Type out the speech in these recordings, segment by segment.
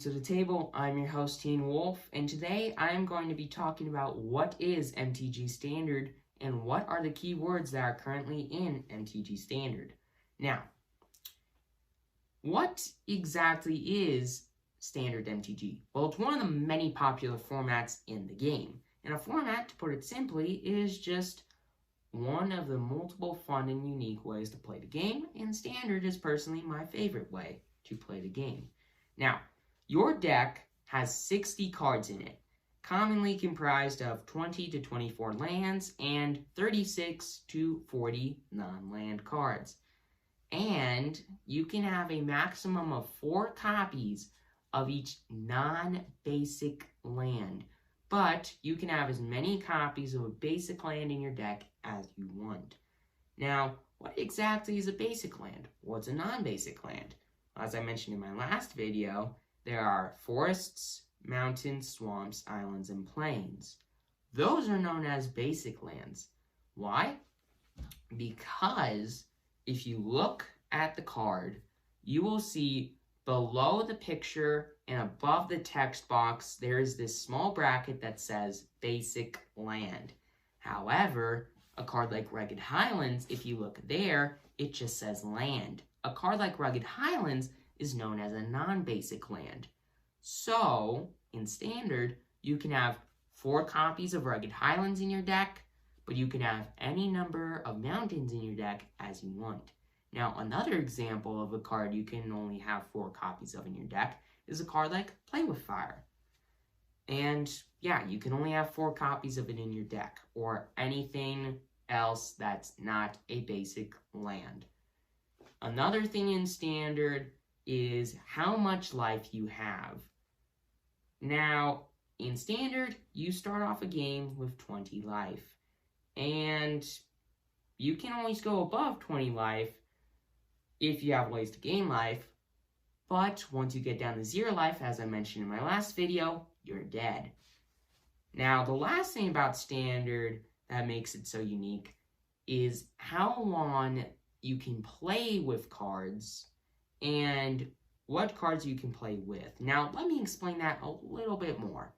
to the table. I'm your host, Teen Wolf, and today I'm going to be talking about what is MTG Standard and what are the keywords that are currently in MTG Standard. Now, what exactly is Standard MTG? Well, it's one of the many popular formats in the game, and a format, to put it simply, is just one of the multiple fun and unique ways to play the game, and Standard is personally my favorite way to play the game. Now, your deck has 60 cards in it, commonly comprised of 20 to 24 lands and 36 to 40 non-land cards. And you can have a maximum of 4 copies of each non-basic land, but you can have as many copies of a basic land in your deck as you want. Now, what exactly is a basic land? What's a non-basic land? As I mentioned in my last video, there are forests, mountains, swamps, islands, and plains. Those are known as basic lands. Why? Because if you look at the card, you will see below the picture and above the text box, there is this small bracket that says basic land. However, a card like Rugged Highlands, if you look there, it just says land. A card like Rugged Highlands is known as a non-basic land. So, in Standard, you can have 4 copies of Rugged Highlands in your deck, but you can have any number of mountains in your deck as you want. Now, another example of a card you can only have 4 copies of in your deck is a card like Play With Fire. And yeah, you can only have 4 copies of it in your deck, or anything else that's not a basic land. Another thing in Standard is how much life you have. Now, in Standard, you start off a game with 20 life. And you can always go above 20 life if you have ways to gain life. But once you get down to 0 life, as I mentioned in my last video, you're dead. Now, the last thing about Standard that makes it so unique is how long you can play with cards and what cards you can play with. Now, let me explain that a little bit more.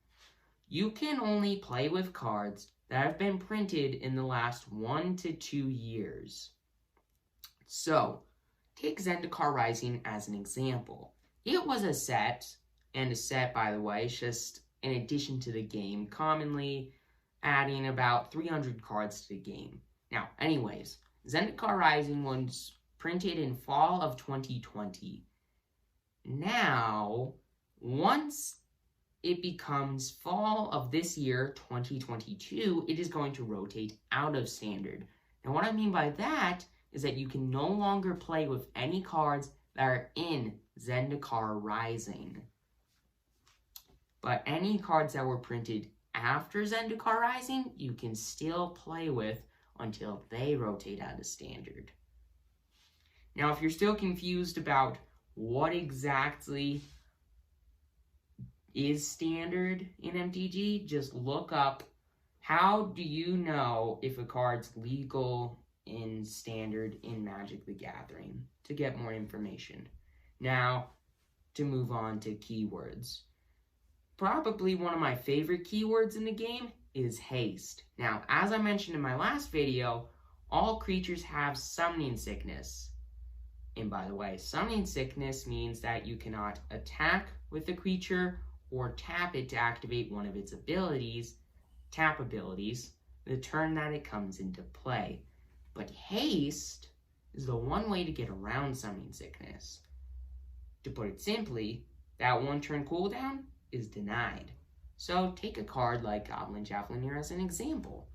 You can only play with cards that have been printed in the last 1 to 2 years. So, take Zendikar Rising as an example. It was a set, and a set, by the way, is just an addition to the game, commonly adding about 300 cards to the game. Now, anyways, Zendikar Rising was printed in fall of 2020. Now, once it becomes fall of this year, 2022, it is going to rotate out of Standard. Now, what I mean by that is that you can no longer play with any cards that are in Zendikar Rising. But any cards that were printed after Zendikar Rising, you can still play with until they rotate out of Standard. Now, if you're still confused about what exactly is Standard in MTG, just look up how do you know if a card's legal in Standard in Magic the Gathering to get more information. Now, to move on to keywords. Probably one of my favorite keywords in the game is haste. Now, as I mentioned in my last video, all creatures have summoning sickness. And by the way, summoning sickness means that you cannot attack with the creature or tap it to activate one of its abilities, tap abilities, the turn that it comes into play. But haste is the one way to get around summoning sickness. To put it simply, that 1 turn cooldown is denied. So take a card like Goblin Javelineer as an example.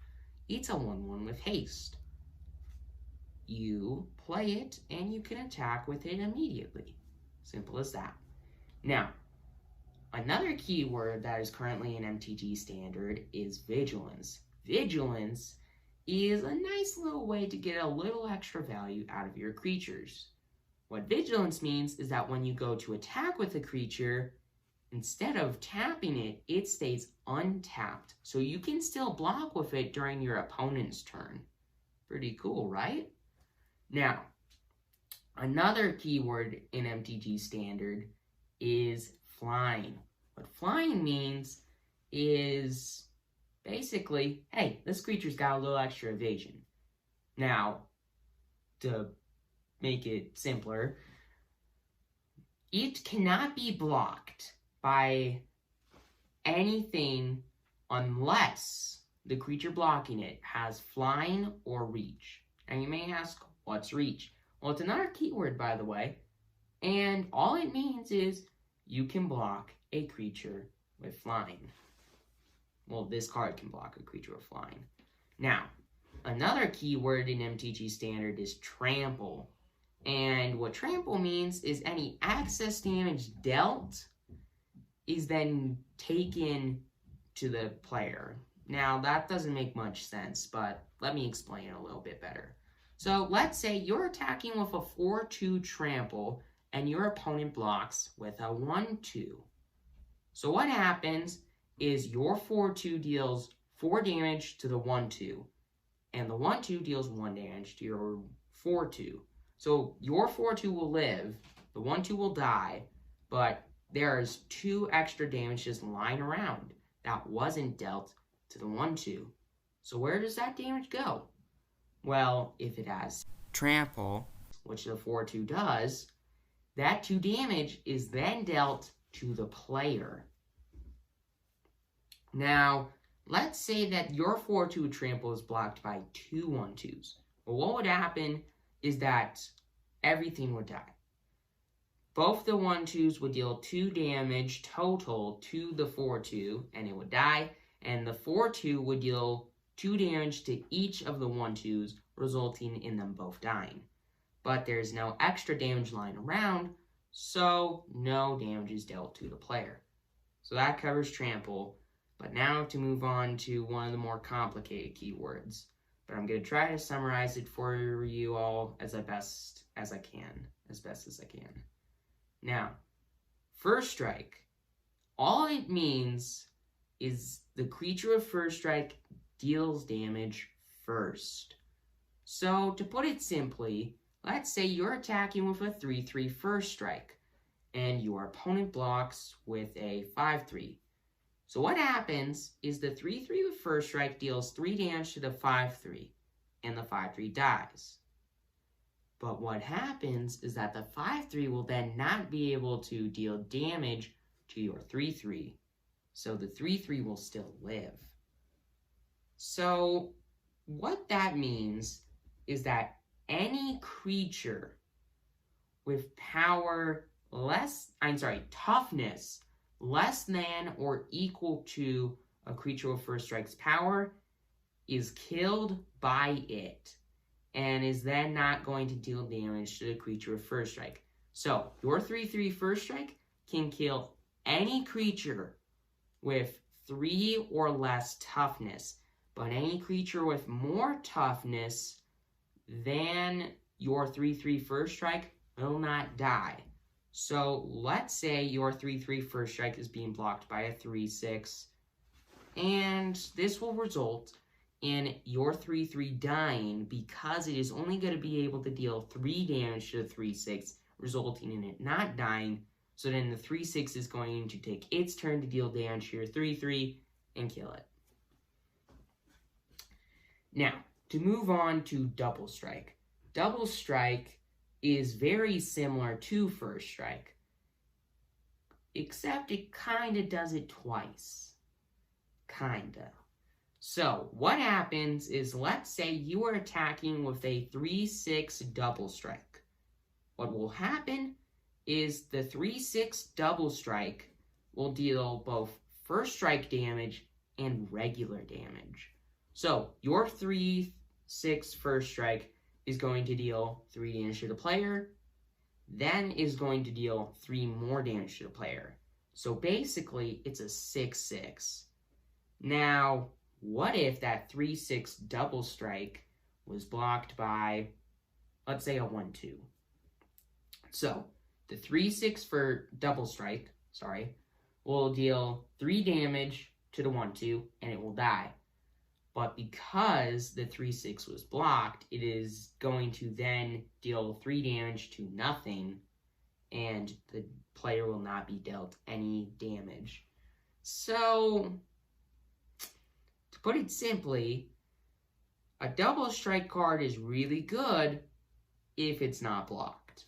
It's a 1/1 with haste. You play it and you can attack with it immediately. Simple as that. Now, another keyword that is currently in MTG Standard is Vigilance. Vigilance is a nice little way to get a little extra value out of your creatures. What Vigilance means is that when you go to attack with a creature, instead of tapping it, it stays untapped. So you can still block with it during your opponent's turn. Pretty cool, right? Now, another keyword in MTG Standard is flying. What flying means is basically, hey, this creature's got a little extra evasion. Now, to make it simpler, it cannot be blocked by anything unless the creature blocking it has flying or reach. And you may ask, what's reach? Well, it's another keyword, by the way, and all it means is you can block a creature with flying. Well, this card can block a creature with flying. Now, another keyword in MTG Standard is Trample. And what Trample means is any access damage dealt is then taken to the player. Now, that doesn't make much sense, but let me explain it a little bit better. So, let's say you're attacking with a 4-2 Trample, and your opponent blocks with a 1-2. So what happens is your 4-2 deals 4 damage to the 1-2, and the 1-2 deals 1 damage to your 4-2. So your 4-2 will live, the 1-2 will die, but there's 2 extra damage just lying around that wasn't dealt to the 1-2. So where does that damage go? Well, if it has Trample, which the 4-2 does, that 2 damage is then dealt to the player. Now, let's say that your 4-2 Trample is blocked by 2 1-2s. Well, what would happen is that everything would die. Both the 1-2s would deal 2 damage total to the 4-2, and it would die, and the 4-2 would deal 2 damage to each of the 1-2s, resulting in them both dying. But there's no extra damage lying around, so no damage is dealt to the player. So that covers Trample, but now to move on to one of the more complicated keywords. But I'm going to try to summarize it for you all as best as I can. Now, First Strike. All it means is the creature with First Strike deals damage first. So, to put it simply, let's say you're attacking with a 3-3 First Strike, and your opponent blocks with a 5-3. So what happens is the 3-3 with First Strike deals 3 damage to the 5-3, and the 5-3 dies. But what happens is that the 5-3 will then not be able to deal damage to your 3-3, so the 3-3 will still live. So what that means is that any creature with toughness less than or equal to a creature with First Strike's power is killed by it, and is then not going to deal damage to the creature with First Strike. So, your 3-3 First Strike can kill any creature with 3 or less toughness, but any creature with more toughness than your 3-3 First Strike will not die. So, let's say your 3-3 First Strike is being blocked by a 3-6, and this will result in your 3-3 dying because it is only going to be able to deal 3 damage to the 3-6, resulting in it not dying. So then the 3-6 is going to take its turn to deal damage to your 3-3 and kill it. Now, to move on to Double Strike. Double Strike is very similar to First Strike, except it kind of does it twice. Kinda. So, what happens is, let's say you are attacking with a 3-6 Double Strike. What will happen is the 3-6 Double Strike will deal both First Strike damage and regular damage. So, your 3-6 First Strike is going to deal 3 damage to the player, then is going to deal 3 more damage to the player. So basically, it's a 6-6. Now, what if that 3-6 Double Strike was blocked by, let's say, a 1-2? So, the 3-6 for Double Strike, will deal 3 damage to the 1-2, and it will die. But because the 3-6 was blocked, it is going to then deal 3 damage to nothing, and the player will not be dealt any damage. So, to put it simply, a double strike card is really good if it's not blocked.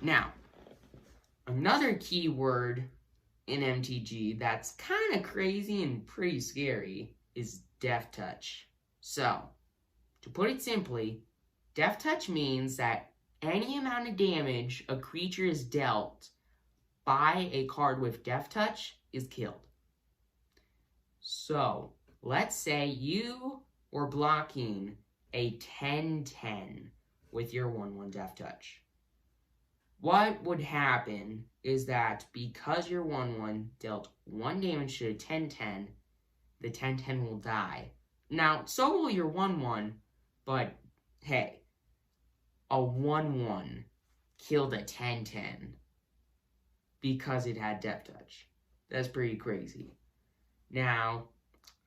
Now, another keyword in MTG that's kind of crazy and pretty scary is Death Touch. So, to put it simply, Death Touch means that any amount of damage a creature is dealt by a card with Death Touch is killed. So, let's say you were blocking a 10-10 with your 1/1 Death Touch. What would happen is that because your 1/1 dealt 1 damage to a 10-10, the 10-10 will die. Now, so will your 1/1, but hey, a 1/1 killed a 10-10 because it had Death Touch. That's pretty crazy. Now,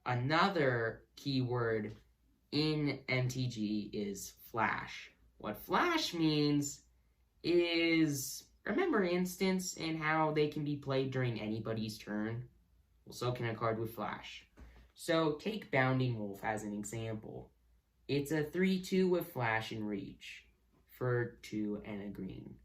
another keyword in MTG is Flash. What Flash means is, remember Instants and how they can be played during anybody's turn? Well, so can a card with Flash. So take Bounding Wolf as an example. It's a 3/2 with Flash and Reach for 2 and a green.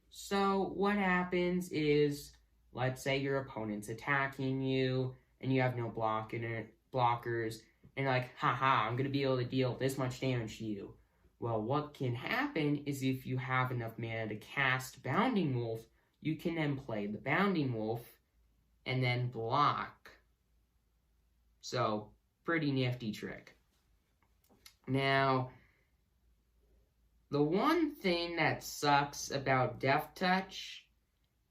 So what happens is, let's say your opponent's attacking you and you have no blockers, and you're like, haha, I'm going to be able to deal this much damage to you. Well, what can happen is if you have enough mana to cast Bounding Wolf, you can then play the Bounding Wolf and then block. So, pretty nifty trick. Now, the one thing that sucks about Death Touch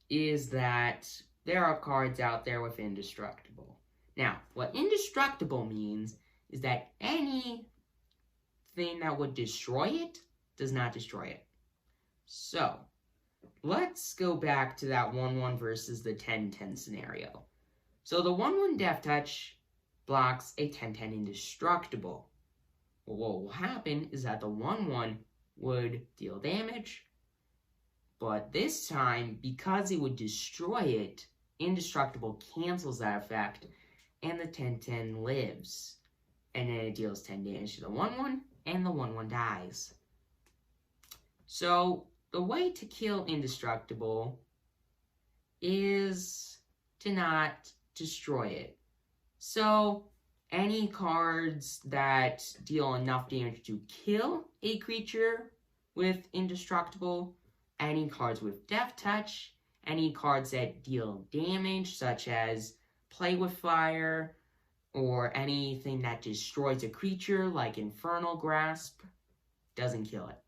is that there are cards out there with Indestructible. Now, what Indestructible means is that anything that would destroy it does not destroy it. So, let's go back to that 1/1 versus the 10-10 scenario. So the 1/1 Death Touch blocks a 10-10 Indestructible. Well, what will happen is that the 1/1 would deal damage, but this time, because it would destroy it, Indestructible cancels that effect, and the 10-10 lives. And then it deals 10 damage to the 1/1, and the 1/1 dies. So, the way to kill Indestructible is to not destroy it. So, any cards that deal enough damage to kill a creature with Indestructible, any cards with Death Touch, any cards that deal damage, such as Play with Fire, or anything that destroys a creature like Infernal Grasp, doesn't kill it.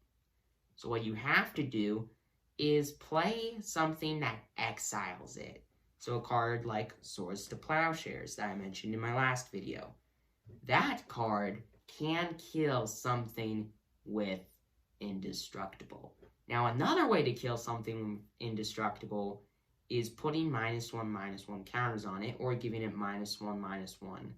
So what you have to do is play something that exiles it. So a card like Swords to Plowshares that I mentioned in my last video. That card can kill something with Indestructible. Now another way to kill something Indestructible is putting -1/-1 counters on it, or giving it -1/-1.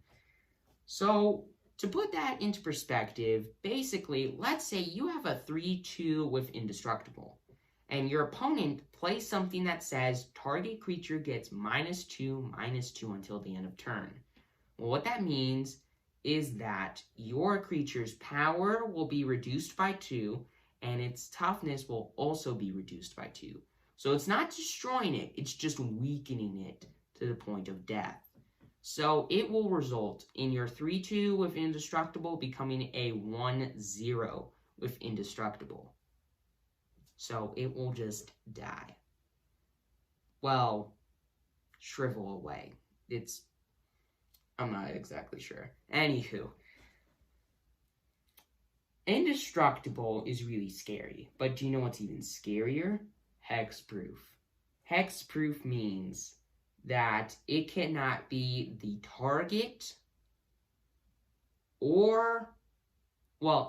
So, to put that into perspective, basically, let's say you have a 3/2 with Indestructible, and your opponent plays something that says, target creature gets -2/-2 until the end of turn. Well, what that means is that your creature's power will be reduced by 2, and its toughness will also be reduced by 2. So it's not destroying it, it's just weakening it to the point of death. So it will result in your 3/2 with Indestructible becoming a 1/0 with Indestructible. So it will just die. Well, shrivel away. I'm not exactly sure. Anywho, Indestructible is really scary, but do you know what's even scarier? Hex Proof. Hex Proof means that it cannot be the target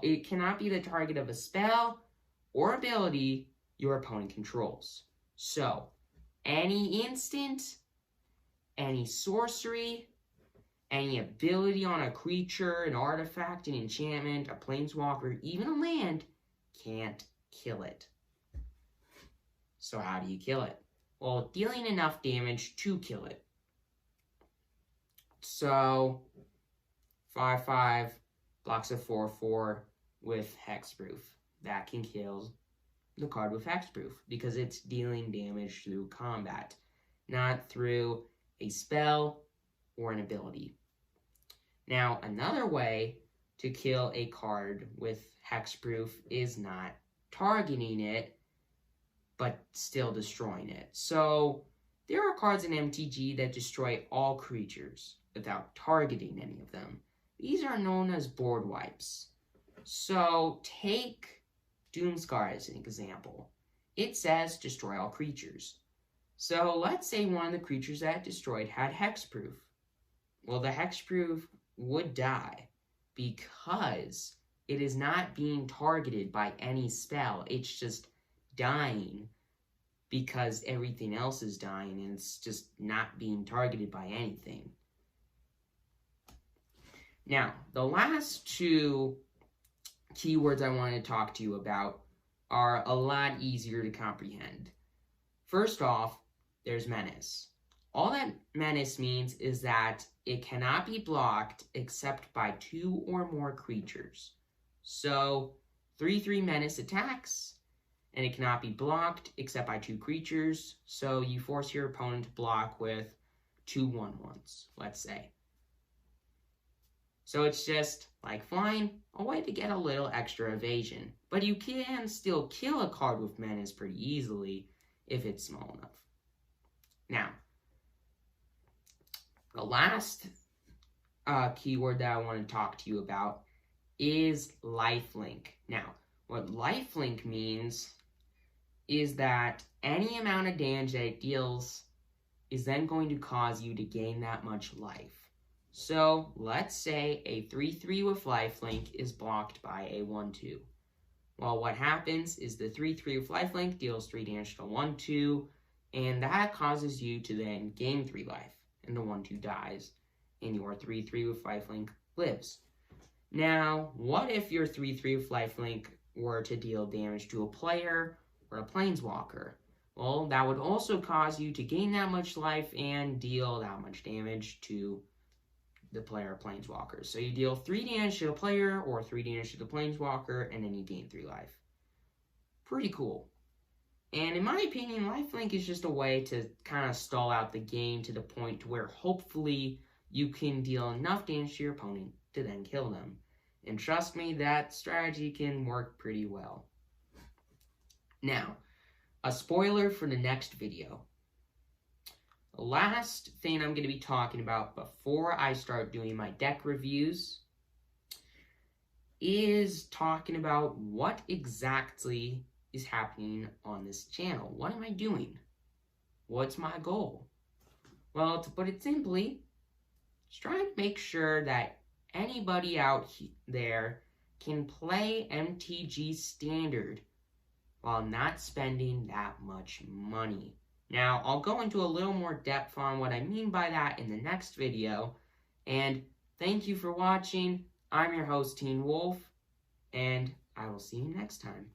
it cannot be the target of a spell or ability your opponent controls. So, any instant, any sorcery, any ability on a creature, an artifact, an enchantment, a planeswalker, even a land, can't kill it. So how do you kill it? Well, dealing enough damage to kill it. So 5/5 blocks a 4/4 with Hex Proof. That can kill the card with Hex Proof because it's dealing damage through combat, not through a spell or an ability. Now, another way to kill a card with Hex Proof is not targeting it, but still destroying it. So, there are cards in MTG that destroy all creatures without targeting any of them. These are known as board wipes. So, take Doomscar as an example. It says destroy all creatures. So, let's say one of the creatures that it destroyed had Hexproof. Well, the Hexproof would die because it is not being targeted by any spell. It's just dying because everything else is dying and it's just not being targeted by anything. Now, the last two keywords I want to talk to you about are a lot easier to comprehend. First off, there's Menace. All that Menace means is that it cannot be blocked except by 2 or more creatures. So, 3/3 Menace attacks, and it cannot be blocked except by 2 creatures, so you force your opponent to block with 2 1/1s, let's say. So it's just, like flying, a way to get a little extra evasion. But you can still kill a card with Menace pretty easily if it's small enough. Now, the last keyword that I want to talk to you about is Lifelink. Now, what Lifelink means is that any amount of damage that it deals is then going to cause you to gain that much life. So, let's say a 3/3 with Lifelink is blocked by a 1/2. Well, what happens is the 3/3 with Lifelink deals 3 damage to 1/2, and that causes you to then gain 3 life, and the 1/2 dies, and your 3/3 with Lifelink lives. Now, what if your 3/3 with Lifelink were to deal damage to a player or a planeswalker? Well, that would also cause you to gain that much life and deal that much damage to the player or planeswalker. So you deal 3 damage to the player or 3 damage to the planeswalker, and then you gain 3 life. Pretty cool. And in my opinion, Lifelink is just a way to kind of stall out the game to the point where hopefully you can deal enough damage to your opponent to then kill them. And trust me, that strategy can work pretty well. Now, a spoiler for the next video. The last thing I'm going to be talking about before I start doing my deck reviews is talking about what exactly is happening on this channel. What am I doing? What's my goal? Well, to put it simply, just trying to make sure that anybody out there can play MTG Standard while not spending that much money. Now, I'll go into a little more depth on what I mean by that in the next video, and thank you for watching. I'm your host, Teen Wolf, and I will see you next time.